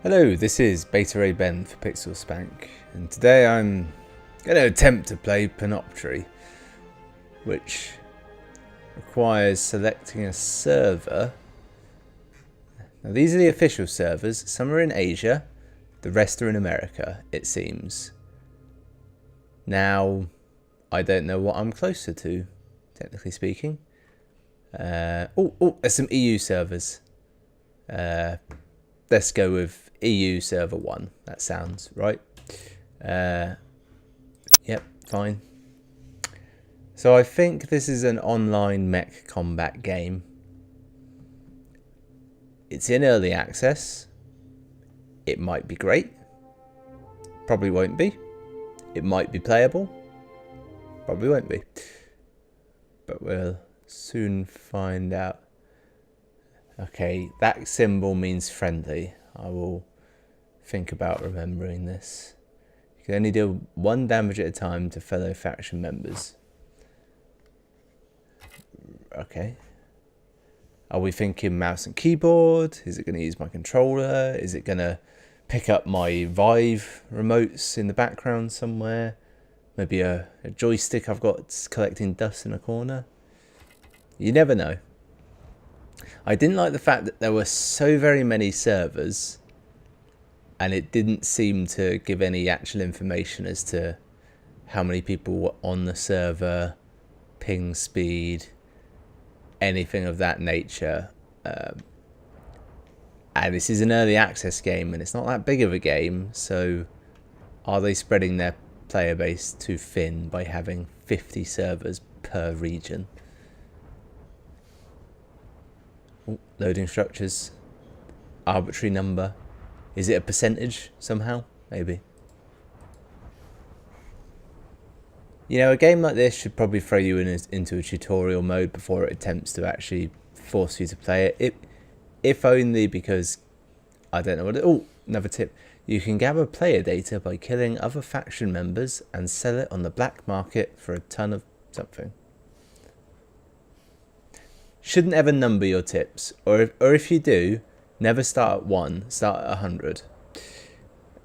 Hello, this is Beta Ray Ben for Pixel Spank, and today I'm going to attempt to play Pantropy, which requires selecting a server. Now these are the official servers. Some are in Asia, the rest are in America, it seems. Now, I don't know what I'm closer to, technically speaking. There's some EU servers. Let's go with EU server 1. That sounds right. Yep, fine. So I think this is an online mech combat game. It's in early access. It might be great. Probably won't be. It might be playable. Probably won't be. But we'll soon find out. Okay, that symbol means friendly. I will think about remembering this. You can only deal 1 damage at a time to fellow faction members. Okay. Are we thinking mouse and keyboard? Is it going to use my controller? Is it going to pick up my Vive remotes in the background somewhere? Maybe a joystick I've got collecting dust in a corner? You never know. I didn't like the fact that there were so very many servers and it didn't seem to give any actual information as to how many people were on the server, ping speed, anything of that nature. And this is an early access game and it's not that big of a game, so are they spreading their player base too thin by having 50 servers per region? Loading structures, arbitrary number. Is it a percentage somehow? Maybe. You know, a game like this should probably throw you into a tutorial mode before it attempts to actually force you to play it. If only because, I don't know what it... Oh, another tip. You can gather player data by killing other faction members and sell it on the black market for a ton of something. Shouldn't ever number your tips, or if you do, never start at 1, start at 100.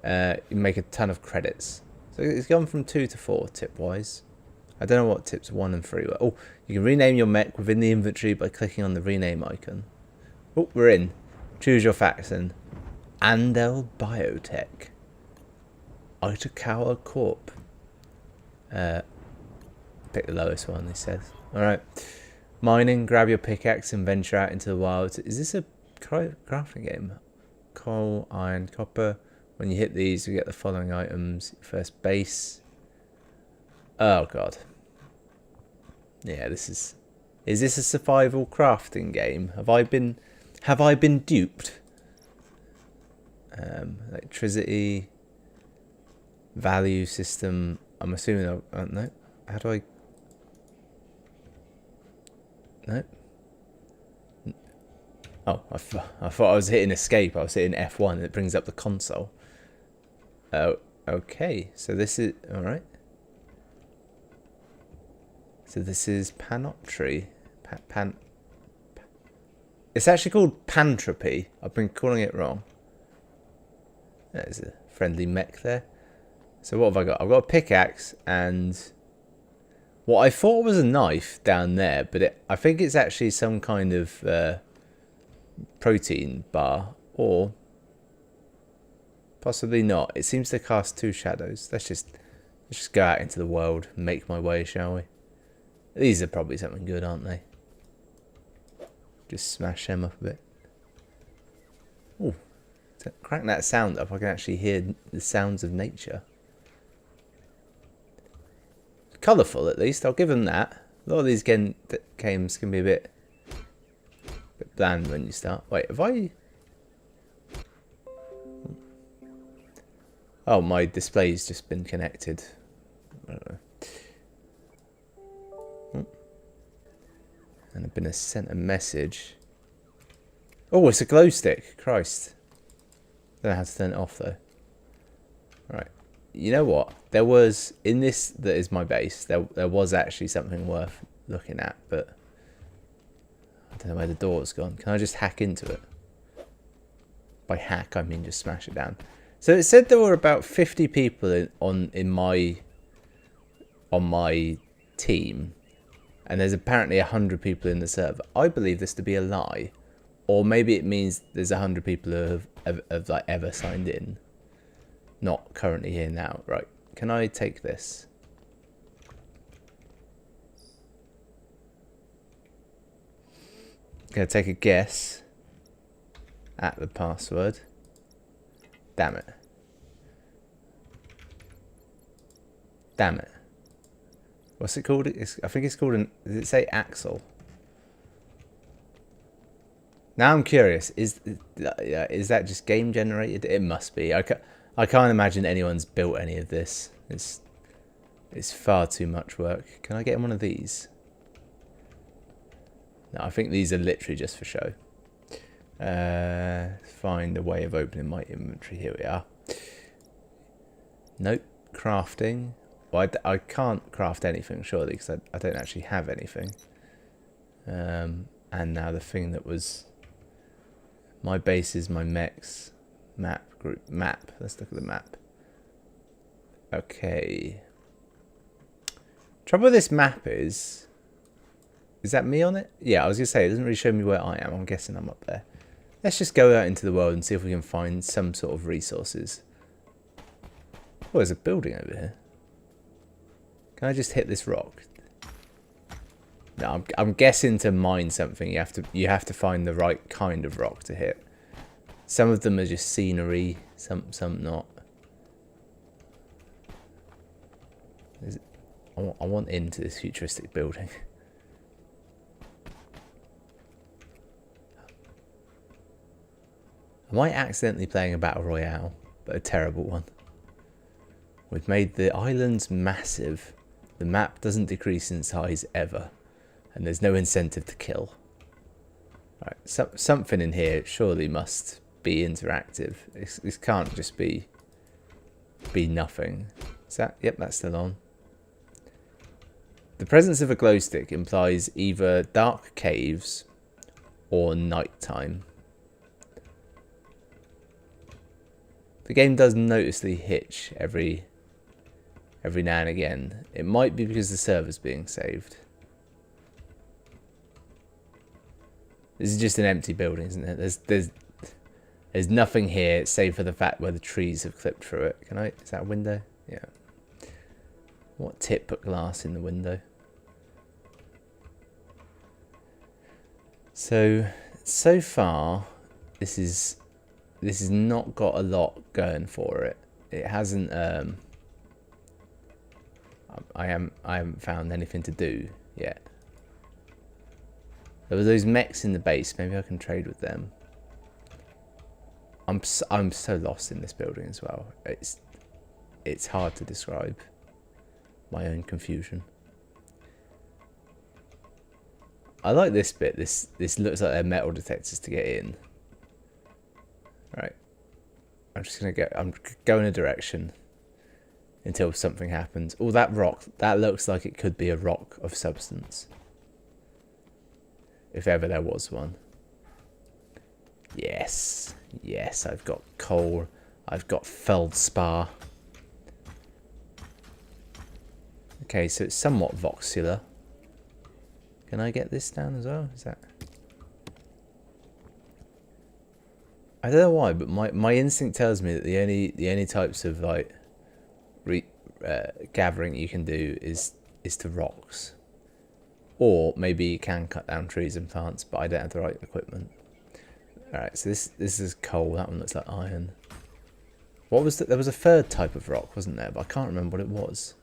You make a ton of credits. So it's gone from 2 to 4 tip wise. I don't know what tips 1 and 3 were. Oh, you can rename your mech within the inventory by clicking on the rename icon. Oh, we're in. Choose your faction. Andel Biotech. Itakawa Corp. Pick the lowest one, he says. Alright. Mining, grab your pickaxe and venture out into the wild. Is this a crafting game? Coal, iron, copper. When you hit these, you get the following items. First base. Oh god. Yeah, this is... Is this a survival crafting game? Have I been duped? Electricity. Value system. I'm assuming... no. How do I... No. Oh, I thought I was hitting escape. I was hitting F1 and it brings up the console. Oh, okay. So this is... Alright. So this is Pantropy. It's actually called Pantropy. I've been calling it wrong. There's a friendly mech there. So what have I got? I've got a pickaxe and... What I thought was a knife down there, but I think it's actually some kind of protein bar, or possibly not. It seems to cast 2 shadows. Let's just go out into the world and make my way, shall we? These are probably something good, aren't they? Just smash them up a bit. Oh, crank that sound up. I can actually hear the sounds of nature. Colourful, at least. I'll give them that. A lot of these games can be a bit bland when you start. Wait, have I... Oh, my display's just been connected. I don't know. And I've been sent a message. Oh, it's a glow stick. Christ. Don't know how to turn it off, though. Right. You know what? There was, in this that is my base, there was actually something worth looking at, but I don't know where the door's gone. Can I just hack into it? By hack, I mean just smash it down. So it said there were about 50 people on my team, and there's apparently 100 people in the server. I believe this to be a lie, or maybe it means there's 100 people who have like ever signed in, not currently here now. Right? Can I take this? Gonna take a guess at the password. Damn it. Damn it. What's it called? I think it's called does it say Axel? Now I'm curious. Is that just game generated? It must be. I can't imagine anyone's built any of this. It's far too much work. Can I get one of these? No, I think these are literally just for show. Find a way of opening my inventory. Here we are. Nope. Crafting. Well, I can't craft anything, surely, because I don't actually have anything. And now the thing that was my base is my mechs map group map. Let's look at the map. Okay. Trouble with this map is that me on it? Yeah, I was gonna say it doesn't really show me where I am. I'm guessing I'm up there. Let's just go out into the world and see if we can find some sort of resources. Oh, there's a building over here. Can I just hit this rock? No, I'm guessing to mine something you have to find the right kind of rock to hit. Some of them are just scenery, some not. I want into this futuristic building. Am I accidentally playing a battle royale, but a terrible one? We've made the islands massive. The map doesn't decrease in size ever, and there's no incentive to kill. Right, something in here surely must be interactive. This can't just be nothing. Is that? Yep, that's still on. The presence of a glow stick implies either dark caves or nighttime. The game does noticeably hitch every now and again. It might be because the server's being saved. This is just an empty building, isn't it? There's nothing here save for the fact where the trees have clipped through it. Is that a window? Yeah. What tip put glass in the window? So far, this is not got a lot going for it. It hasn't. I haven't found anything to do yet. There were those mechs in the base. Maybe I can trade with them. I'm so lost in this building as well. It's hard to describe my own confusion. I like this bit. This looks like they're metal detectors to get in. Right. I'm going a direction until something happens. Oh, that rock. That looks like it could be a rock of substance. If ever there was one. Yes. Yes, I've got coal. I've got feldspar. Okay, so it's somewhat voxeler. Can I get this down as well? Is that... I don't know why, but my instinct tells me that the only types of like gathering you can do is to rocks, or maybe you can cut down trees and plants, but I don't have the right equipment. All right, so this is coal. That one looks like iron. What was there was a third type of rock, wasn't there? But I can't remember what it was.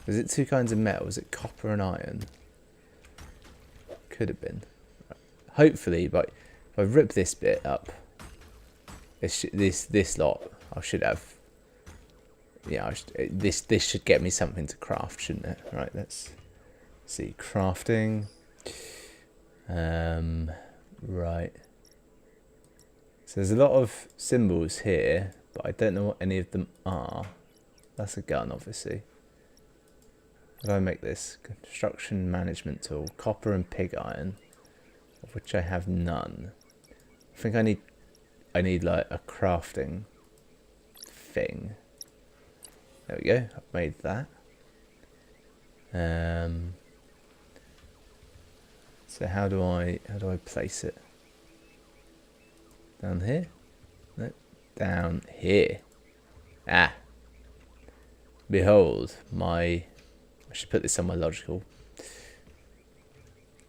Was it two kinds of metal? Was it copper and iron? Could have been. Right. Hopefully, but if I rip this bit up, this lot, I should have. Yeah, this should get me something to craft, shouldn't it? Right, let's see, crafting. Right. So there's a lot of symbols here, but I don't know what any of them are. That's a gun, obviously. How do I make this? Construction management tool, copper and pig iron, of which I have none. I think I need like a crafting thing. There we go. I've made that. So how do I place it? Down here? No, down here. Ah. Behold, I should put this somewhere logical.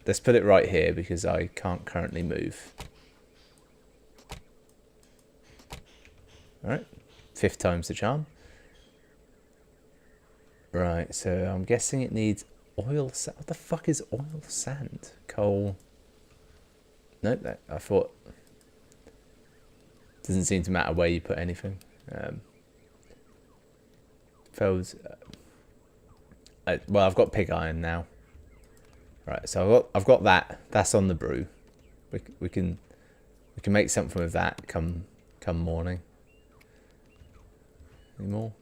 Let's put it right here because I can't currently move. Alright, 5th time's the charm. Right, so I'm guessing it needs oil sand. What the fuck is oil sand? Coal. Nope, I thought. Doesn't seem to matter where you put anything. Well, I've got pig iron now. Right, so I've got that. That's on the brew. We can make something with that come morning. Any more?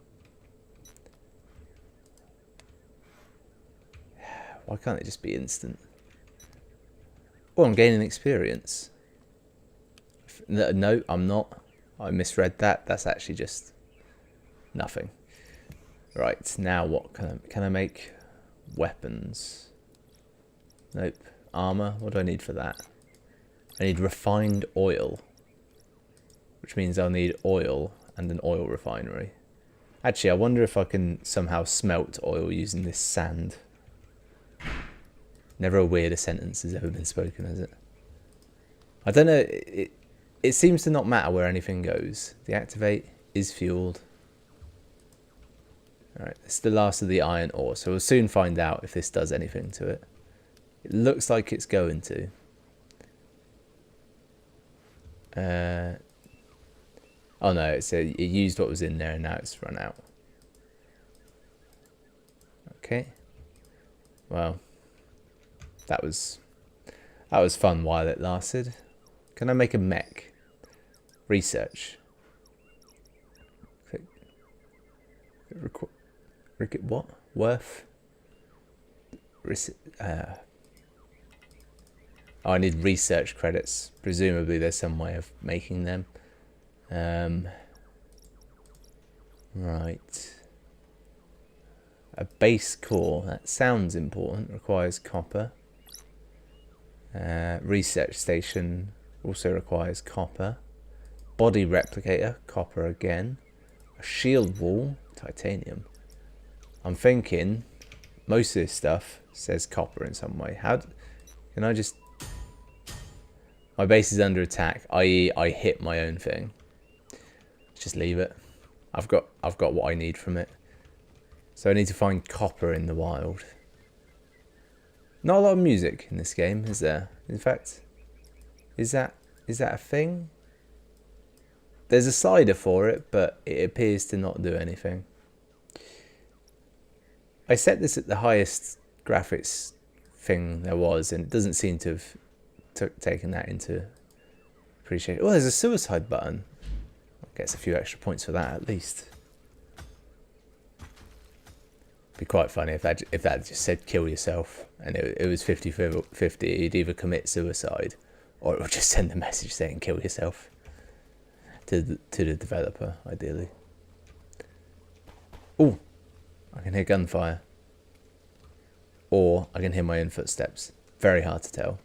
Why can't it just be instant? Oh, I'm gaining experience. No, I'm not. I misread that. That's actually just nothing. Right, now what can I make? Weapons. Nope. Armor. What do I need for that? I need refined oil, which means I'll need oil and an oil refinery. Actually, I wonder if I can somehow smelt oil using this sand. Never a weirder sentence has ever been spoken, has it? I don't know. It seems to not matter where anything goes. The activate is fueled. Alright, this is the last of the iron ore, so we'll soon find out if this does anything to it. It looks like it's going to. Oh no, it used what was in there and now it's run out. Okay. Well, that was fun while it lasted. Can I make a mech? Research. Click. What? Worth? Oh, I need research credits. Presumably there's some way of making them. Right. A base core. That sounds important. Requires copper. Research station also requires copper. Body replicator. Copper again. A shield wall. Titanium. I'm thinking most of this stuff says copper in some way. Can I just... My base is under attack, i.e. I hit my own thing. Let's just leave it. I've got what I need from it. So I need to find copper in the wild. Not a lot of music in this game, is there? In fact, is that a thing? There's a slider for it, but it appears to not do anything. I set this at the highest graphics thing there was, and it doesn't seem to have taken that into appreciation. Oh, there's a suicide button. Gets a few extra points for that at least. Be quite funny if that just said kill yourself and it was 50-50. You'd either commit suicide or it would just send a message saying kill yourself to the developer, ideally. Oh, I can hear gunfire. Or I can hear my own footsteps. Very hard to tell.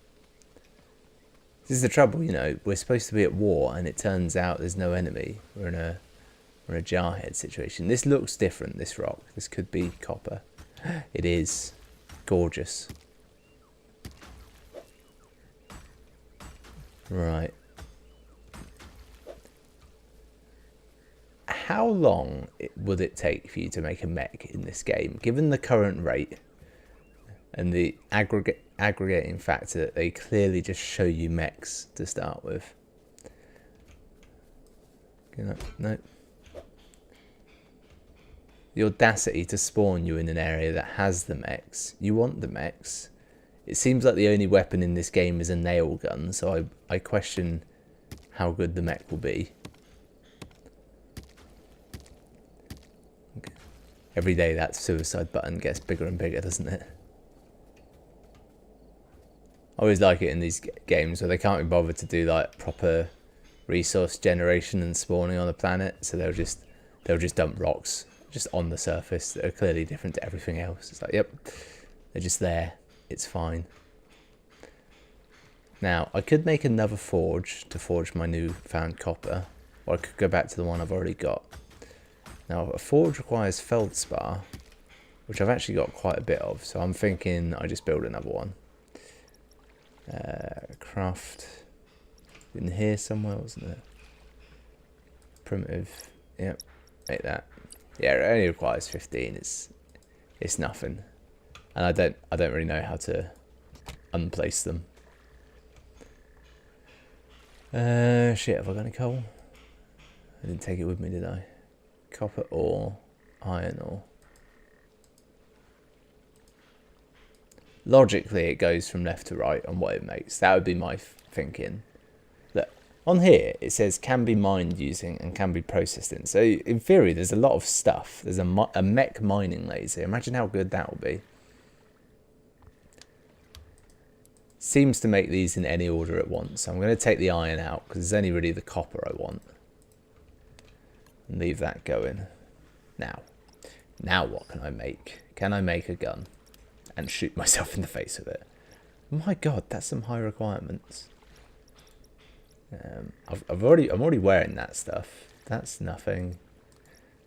This is the trouble, you know. We're supposed to be at war, and it turns out there's no enemy. We're in a jarhead situation. This looks different. This rock. This could be copper. It is gorgeous. Right. How long would it take for you to make a mech in this game, given the current rate and the aggregating factor that they clearly just show you mechs to start with? No. The audacity to spawn you in an area that has the mechs. You want the mechs. It seems like the only weapon in this game is a nail gun, so I question how good the mech will be. Every day that suicide button gets bigger and bigger, doesn't it? I always like it in these games where they can't be bothered to do like proper resource generation and spawning on the planet, so they'll just dump rocks just on the surface that are clearly different to everything else. It's like, yep, they're just there. It's fine. Now, I could make another forge to forge my new found copper, or I could go back to the one I've already got. Now, a forge requires feldspar, which I've actually got quite a bit of, so I'm thinking I just build another one. Craft in here somewhere, wasn't it? Primitive, yep, make that. Yeah, it only requires 15. It's nothing, and I don't really know how to unplace them. Shit, have I got any coal? I didn't take it with me, did I? Copper ore, iron ore. Logically, it goes from left to right on what it makes. That would be my thinking. Look, on here, it says can be mined using and can be processed in. So, in theory, there's a lot of stuff. There's a mech mining laser. Imagine how good that will be. Seems to make these in any order at once. So I'm going to take the iron out because it's only really the copper I want. And leave that going. Now what can I make? Can I make a gun and shoot myself in the face with it? My God, that's some high requirements. I'm already wearing that stuff. That's nothing.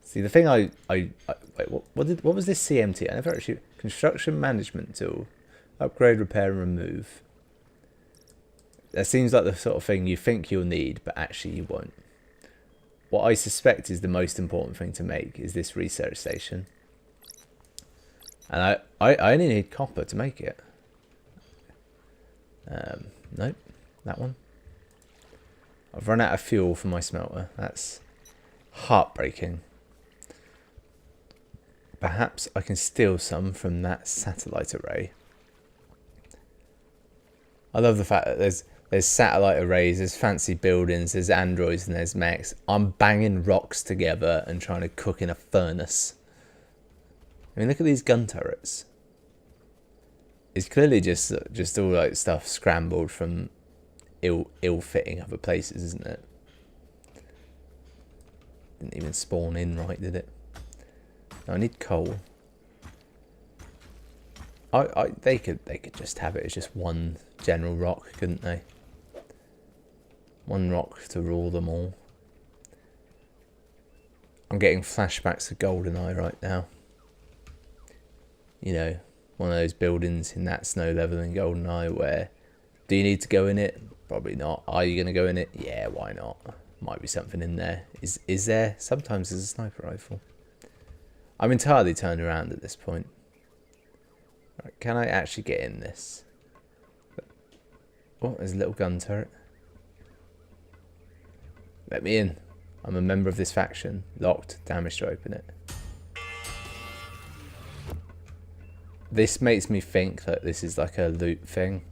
See, the thing wait, what was this CMT? I never actually construction management tool, upgrade, repair, and remove. That seems like the sort of thing you think you'll need, but actually you won't. What I suspect is the most important thing to make is this research station. And I only need copper to make it. Nope, that one. I've run out of fuel for my smelter. That's heartbreaking. Perhaps I can steal some from that satellite array. I love the fact that there's satellite arrays, there's fancy buildings, there's androids and there's mechs. I'm banging rocks together and trying to cook in a furnace. I mean, look at these gun turrets. It's clearly just all like stuff scrambled from ill-fitting other places, isn't it? Didn't even spawn in right, did it? No, I need coal. They could just have it as just one general rock, couldn't they? One rock to rule them all. I'm getting flashbacks of GoldenEye right now. You know, one of those buildings in that snow level in GoldenEye where, do you need to go in it? Probably not. Are you going to go in it? Yeah, why not? Might be something in there. Is there? Sometimes there's a sniper rifle. I'm entirely turned around at this point. Right, can I actually get in this? Oh, there's a little gun turret. Let me in. I'm a member of this faction. Locked. Damage to open it. This makes me think that this is like a loot thing.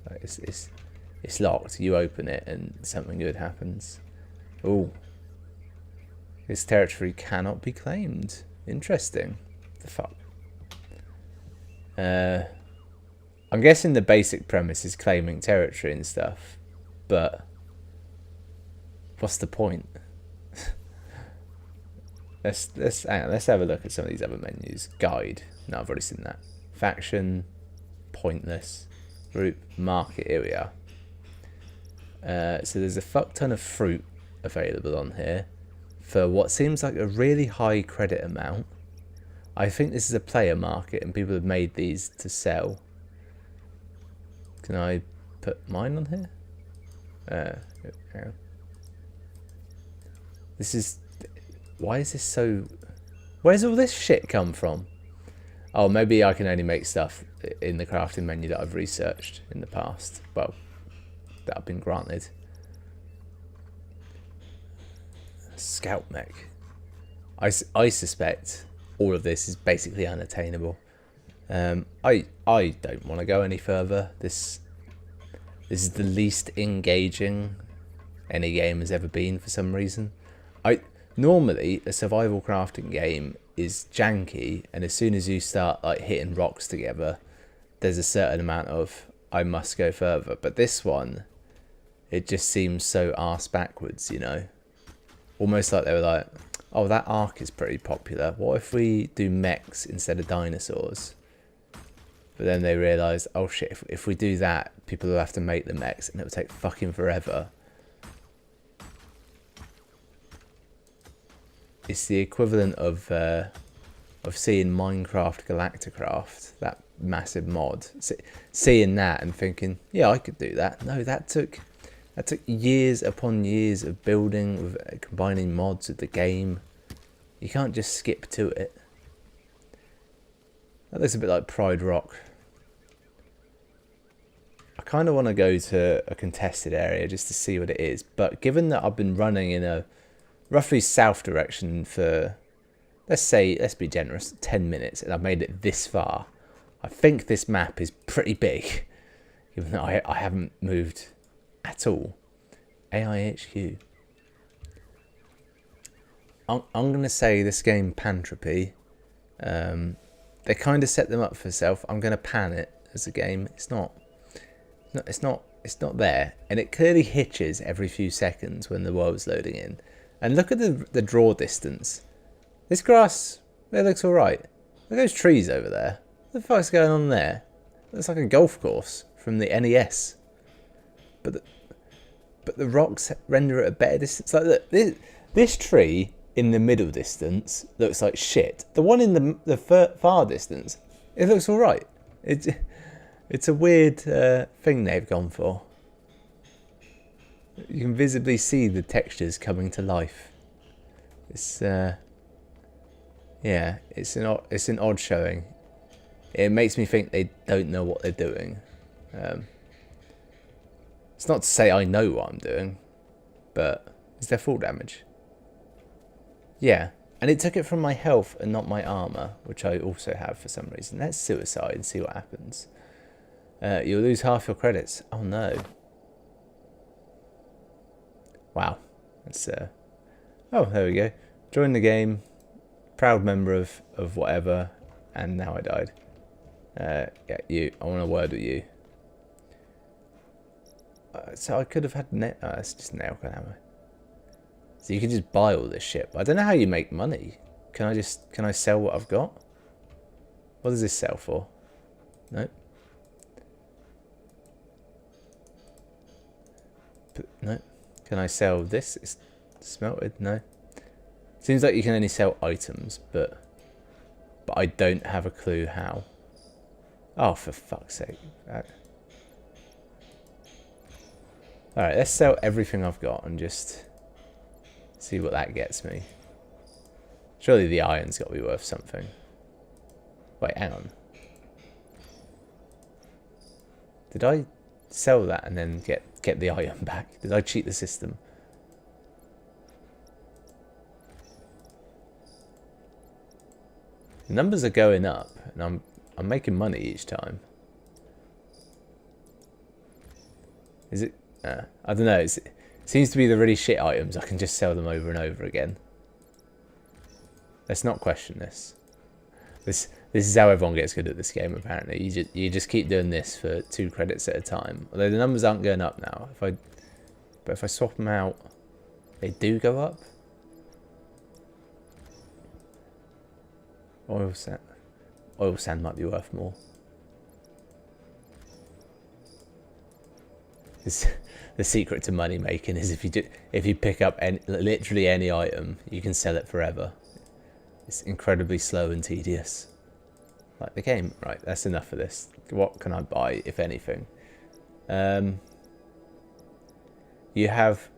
Like it's locked. You open it and something good happens. Ooh. This territory cannot be claimed. Interesting. The fuck? I'm guessing the basic premise is claiming territory and stuff, but what's the point? Let's have a look at some of these other menus. Guide. No, I've already seen that. Faction. Pointless. Group. Market. Here we are. So there's a fuck ton of fruit available on here for what seems like a really high credit amount. I think this is a player market and people have made these to sell. Can I put mine on here? Hang on. This is... Why is this so... Where's all this shit come from? Oh, maybe I can only make stuff in the crafting menu that I've researched in the past. Well, that I've been granted. Scout mech. I suspect all of this is basically unattainable. I don't want to go any further. This is the least engaging any game has ever been for some reason. Normally a survival crafting game is janky, and as soon as you start like hitting rocks together, there's a certain amount of I must go further. But this one, it just seems so arse backwards, you know? Almost like they were like, oh, that arc is pretty popular. What if we do mechs instead of dinosaurs? But then they realised, oh shit, if we do that, people will have to make the mechs and it'll take fucking forever. It's the equivalent of seeing Minecraft Galacticraft, that massive mod. Seeing that and thinking, yeah, I could do that. No, that took years upon years of building, with combining mods with the game. You can't just skip to it. That looks a bit like Pride Rock. I kind of want to go to a contested area just to see what it is. But given that I've been running in a roughly south direction for, let's be generous, 10 minutes, and I've made it this far, I think this map is pretty big, given that I haven't moved at all. AIHQ. I'm going to say this game, Pantropy, they kind of set them up for self. I'm going to pan it as a game. It's not there, and it clearly hitches every few seconds when the world's loading in. And look at the draw distance. This grass, it looks all right. Look at those trees over there. What the fuck's going on there? It looks like a golf course from the NES. But the rocks render it a better distance. Like, look, this tree in the middle distance looks like shit. The one in the far distance, it looks all right. It's a weird thing they've gone for. You can visibly see the textures coming to life. It's yeah, it's an odd showing. It makes me think they don't know what they're doing. It's not to say I know what I'm doing, but is there full damage? Yeah, and it took it from my health and not my armor, which I also have for some reason. Let's suicide and see what happens. You'll lose half your credits. Oh no. Wow. That's oh, there we go. Join the game. Proud member of whatever. And now I died. Yeah, you. I want a word with you. So I could have had it's just nail gun ammo. So you can just buy all this shit. I don't know how you make money. Can I sell what I've got? What does this sell for? Nope. No. Can I sell this? It's smelted? No. Seems like you can only sell items, but I don't have a clue how. Oh, for fuck's sake. Alright, let's sell everything I've got and just see what that gets me. Surely the iron's got to be worth something. Wait, hang on. Did I sell that and then get the iron back? Did I cheat the system? The numbers are going up, and I'm making money each time. Is it? I don't know. It seems to be the really shit items. I can just sell them over and over again. Let's not question this. This is how everyone gets good at this game. Apparently, you just keep doing this for 2 credits at a time. Although the numbers aren't going up now. If I swap them out, they do go up. Oil sand might be worth more. The secret to money making is if you pick up literally any item, you can sell it forever. It's incredibly slow and tedious. Like the game. Right, that's enough of this. What can I buy, if anything? You have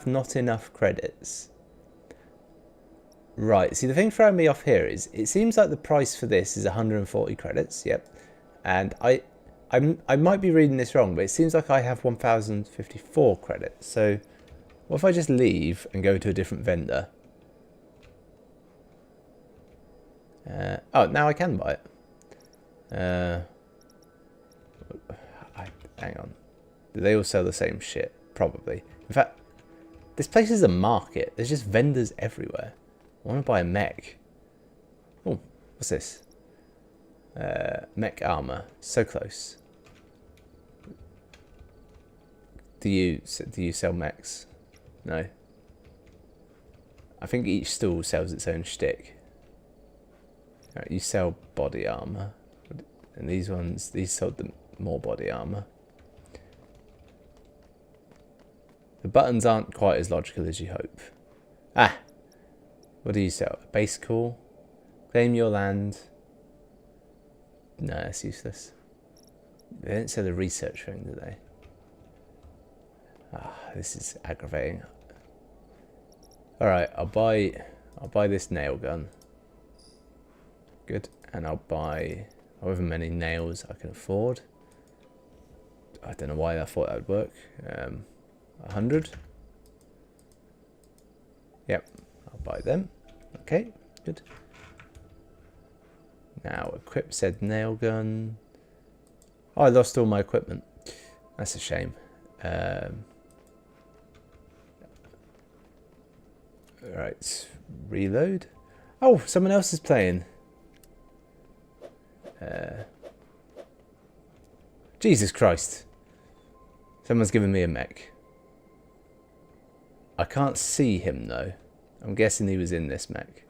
not enough credits. Right, see the thing throwing me off here is it seems like the price for this is 140 credits, yep. And I might be reading this wrong, but it seems like I have 1054 credits. So what if I just leave and go to a different vendor? Oh, now I can buy it. Hang on. Do they all sell the same shit? Probably. In fact, this place is a market. There's just vendors everywhere. I want to buy a mech. Oh, what's this? Mech armor. So close. Do you sell mechs? No. I think each stall sells its own shtick. Right, you sell body armor, and these sold them more body armor. The buttons aren't quite as logical as you hope. Ah! What do you sell? A base core? Claim your land. No, that's useless. They don't sell a research thing, do they? Ah, this is aggravating. Alright, I'll buy this nail gun. Good. And I'll buy however many nails I can afford. I don't know why I thought that would work. 100. Yep, I'll buy them. Okay, good. Now equip said nail gun. Oh, I lost all my equipment. That's a shame. Right, reload. Oh, someone else is playing. Jesus Christ. Someone's giving me a mech. I can't see him though. I'm guessing he was in this mech.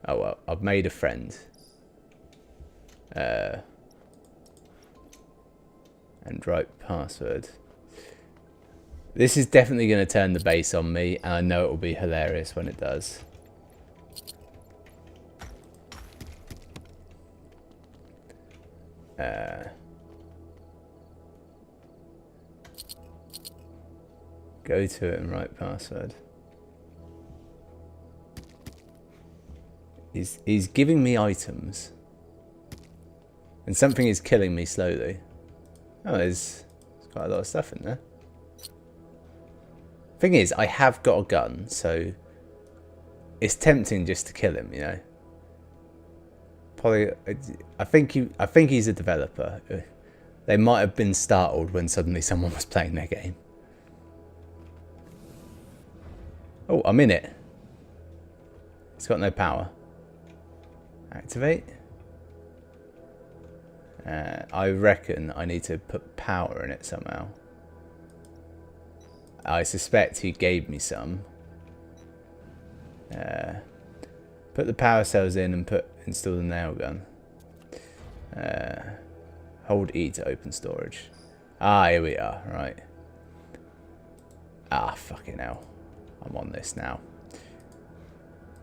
Oh well, I've made a friend. And write password. This is definitely going to turn the base on me, and I know it will be hilarious when it does. Go to it and write password. He's giving me items. And something is killing me slowly. Oh, there's quite a lot of stuff in there. Thing is, I have got a gun, so it's tempting just to kill him, you know. Probably, I think he's a developer. They might have been startled when suddenly someone was playing their game. Oh, I'm in it. It's got no power. Activate. I reckon I need to put power in it somehow. I suspect he gave me some. Put the power cells in and install the nail gun. Hold E to open storage. Ah, here we are. Right. Ah, fucking hell. I'm on this now.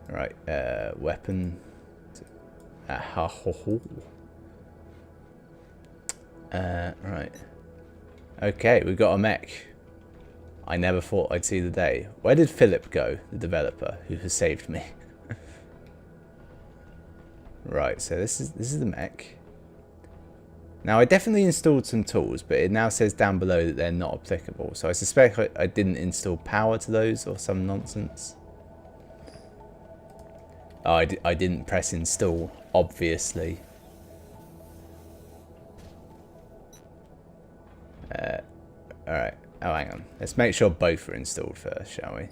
Right. Weapon. Right. Okay, we've got a mech. I never thought I'd see the day. Where did Philip go, the developer who has saved me? Right, so this is the mech. Now I definitely installed some tools, but it now says down below that they're not applicable. So I suspect I didn't install power to those or some nonsense. Oh, I didn't press install, obviously. Alright. Oh, hang on. Let's make sure both are installed first, shall we?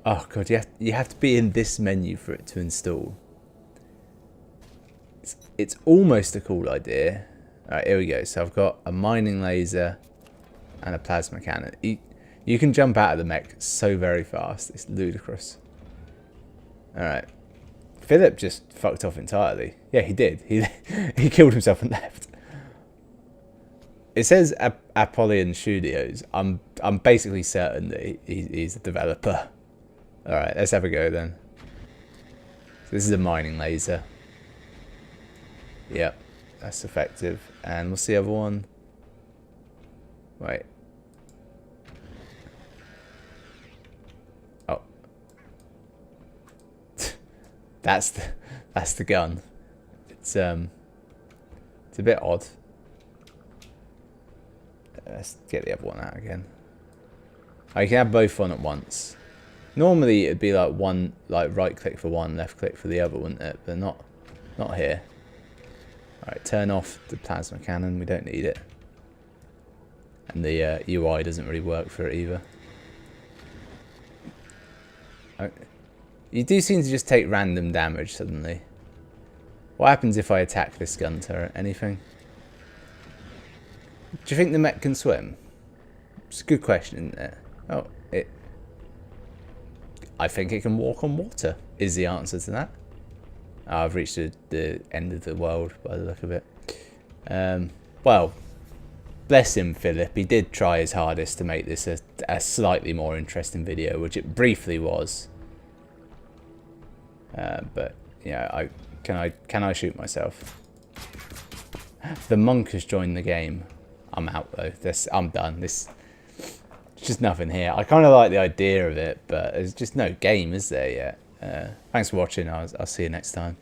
Oh, God, you have to be in this menu for it to install. It's almost a cool idea. Alright, here we go. So I've got a mining laser and a plasma cannon. You can jump out of the mech so very fast. It's ludicrous. Alright. Philip just fucked off entirely. Yeah, he did. He killed himself and left. It says Apollyon Studios. I'm basically certain that he's a developer. Alright, let's have a go then. So this is a mining laser. Yep, that's effective. And what's the other one? Wait. Oh. That's the gun. It's a bit odd. Let's get the other one out again. Oh, you can have both on at once. Normally it'd be like one, like right click for one, left click for the other, wouldn't it? But not here. Alright, turn off the plasma cannon. We don't need it. And the UI doesn't really work for it either. You do seem to just take random damage suddenly. What happens if I attack this gun turret? Anything? Do you think the mech can swim? It's a good question, isn't it? Oh, I think it can walk on water, is the answer to that. Oh, I've reached the end of the world by the look of it. Well, bless him, Philip. He did try his hardest to make this a slightly more interesting video, which it briefly was. But yeah, can I shoot myself? The monk has joined the game. I'm out though. I'm done. There's just nothing here. I kind of like the idea of it, but there's just no game, is there yet? Thanks for watching. I'll see you next time.